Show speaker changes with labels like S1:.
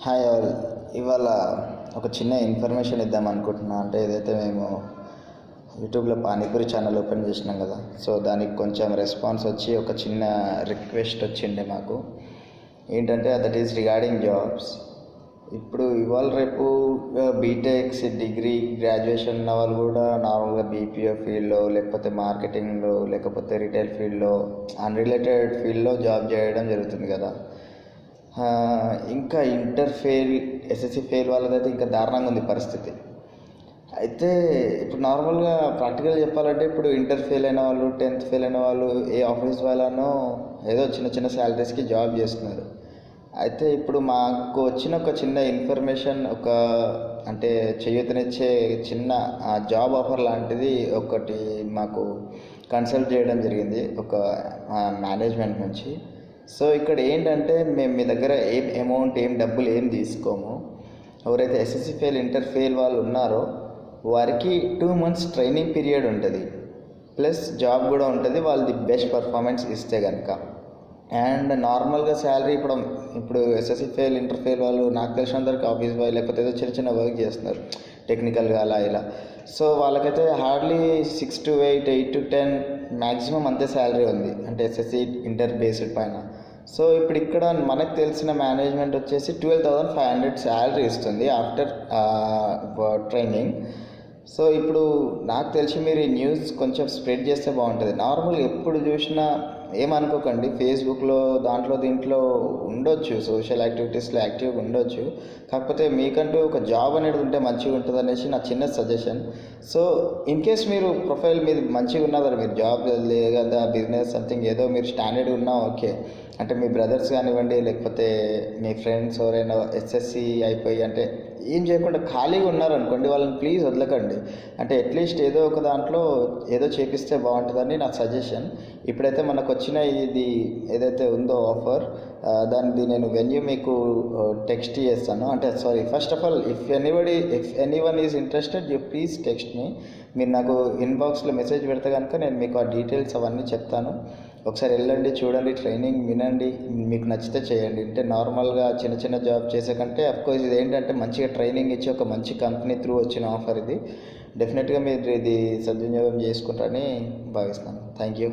S1: Hi all. ఇవాళ ఒక చిన్న ఇన్ఫర్మేషన్ ఇద్దాం అనుకుంటున్నా. అంటే ఏదైతే మేము యూట్యూబ్లో పానీపూరి ఛానల్ ఓపెన్ చేసినాం కదా, సో దానికి కొంచెం రెస్పాన్స్ వచ్చి ఒక చిన్న రిక్వెస్ట్ వచ్చిండే మాకు. ఏంటంటే దట్ ఈస్ రిగార్డింగ్ జాబ్స్. ఇప్పుడు ఇవాళ రేపు బీటెక్స్, డిగ్రీ, గ్రాడ్యుయేషన్ ఉన్న వాళ్ళు కూడా నార్మల్గా బీపీఓ ఫీల్డ్లో, లేకపోతే మార్కెటింగ్లో, లేకపోతే రిటైల్ ఫీల్డ్లో, అన్రిలేటెడ్ ఫీల్డ్లో జాబ్ చేయడం జరుగుతుంది కదా. ఇంకా ఇంటర్ ఫెయిల్, ఎస్ఎస్సి ఫెయిల్ వాళ్ళదైతే ఇంకా దారుణంగా ఉంది పరిస్థితి. అయితే ఇప్పుడు నార్మల్గా ప్రాక్టికల్ చెప్పాలంటే ఇప్పుడు ఇంటర్ ఫెయిల్ అయిన వాళ్ళు, 10th ఫెయిల్ అయిన వాళ్ళు ఏ ఆఫీస్ వాళ్ళనో ఏదో చిన్న చిన్న శాలరీస్కి జాబ్ చేస్తున్నారు. అయితే ఇప్పుడు మాకు వచ్చిన ఒక చిన్న ఇన్ఫర్మేషన్, అంటే చేయూతనిచ్చే చిన్న జాబ్ ఆఫర్ లాంటిది ఒకటి మాకు కన్సల్ట్ చేయడం జరిగింది ఒక మేనేజ్మెంట్ నుంచి. సో ఇక్కడ ఏంటంటే మేము మీ దగ్గర ఏం డబ్బులు తీసుకోము. ఎవరైతే ఎస్ఎస్సి ఫెయిల్, ఇంటర్ ఫెయిల్ వాళ్ళు ఉన్నారో వారికి 2 months ట్రైనింగ్ పీరియడ్ ఉంటుంది, ప్లస్ జాబ్ కూడా ఉంటుంది వాళ్ళది బెస్ట్ పర్ఫార్మెన్స్ ఇస్తే కనుక. అండ్ నార్మల్గా శాలరీ ఇప్పుడు ఎస్ఎస్సి ఫెయిల్, ఇంటర్ ఫెయిల్ వాళ్ళు నాకు తెలిసినంతవరకు ఆఫీస్ బాయ్ లేకపోతే ఏదో చిన్న చిన్న వర్క్ చేస్తున్నారు టెక్నికల్గా అలా ఇలా. సో వాళ్ళకైతే హార్డ్లీ 6 to 8, 8 to 10 మ్యాక్సిమం అంతే శాలరీ ఉంది, అంటే ఎస్ఎస్సి ఇంటర్ బేస్డ్ పైన. సో ఇప్పుడు ఇక్కడ మనకు తెలిసిన మేనేజ్మెంట్ వచ్చేసి 12,500 శాలరీ ఇస్తుంది ఆఫ్టర్ ట్రైనింగ్. సో ఇప్పుడు నాకు తెలిసి మీరు ఈ న్యూస్ కొంచెం స్ప్రెడ్ చేస్తే బాగుంటుంది. నార్మల్గా ఎప్పుడు చూసినా ఏమనుకోకండి, ఫేస్బుక్లో దీంట్లో ఉండొచ్చు, సోషల్ యాక్టివిటీస్లో యాక్టివ్గా ఉండొచ్చు. కాకపోతే మీకంటూ ఒక జాబ్ అనేది ఉంటే మంచిగా ఉంటుంది అనేసి నా చిన్న సజెషన్. సో ఇన్ కేస్ మీరు ప్రొఫైల్ మీద మంచిగా ఉన్నదా, మీరు జాబ్ లేదా బిజినెస్ సంథింగ్ ఏదో మీరు స్టాండర్డ్ ఉన్నా ఓకే. అంటే మీ బ్రదర్స్ కానివ్వండి, లేకపోతే మీ ఫ్రెండ్స్ ఎవరైనా ఎస్ఎస్సి అయిపోయి అంటే ఏం చేయకుండా ఖాళీగా ఉన్నారనుకోండి, వాళ్ళని ప్లీజ్ వదలకండి. అంటే అట్లీస్ట్ ఏదో ఒక దాంట్లో ఏదో చేపిస్తే బాగుంటుందని నా సజెషన్. ఇప్పుడైతే మనకు వచ్చిన ఇది ఏదైతే ఉందో ఆఫర్, దాన్ని నేను వెన్యూ మీకు టెక్స్ట్ చేస్తాను. అంటే sorry, first of all if anyone is interested you please text me. మీరు నాకు ఇన్బాక్స్లో మెసేజ్ పెడితే కనుక నేను మీకు ఆ డీటెయిల్స్ అవన్నీ చెప్తాను. ఒకసారి వెళ్ళండి, చూడండి, ట్రైనింగ్ వినండి, మీకు నచ్చితే చేయండి. అంటే నార్మల్గా చిన్న చిన్న జాబ్ చేసే కంటే అఫ్కోర్స్ ఇది ఏంటంటే మంచిగా ట్రైనింగ్ ఇచ్చి ఒక మంచి కంపెనీ త్రూ వచ్చిన ఆఫర్ ఇది. డెఫినెట్గా మీరు ఇది సద్వినియోగం చేసుకుంటారని భావిస్తాను. Thank you.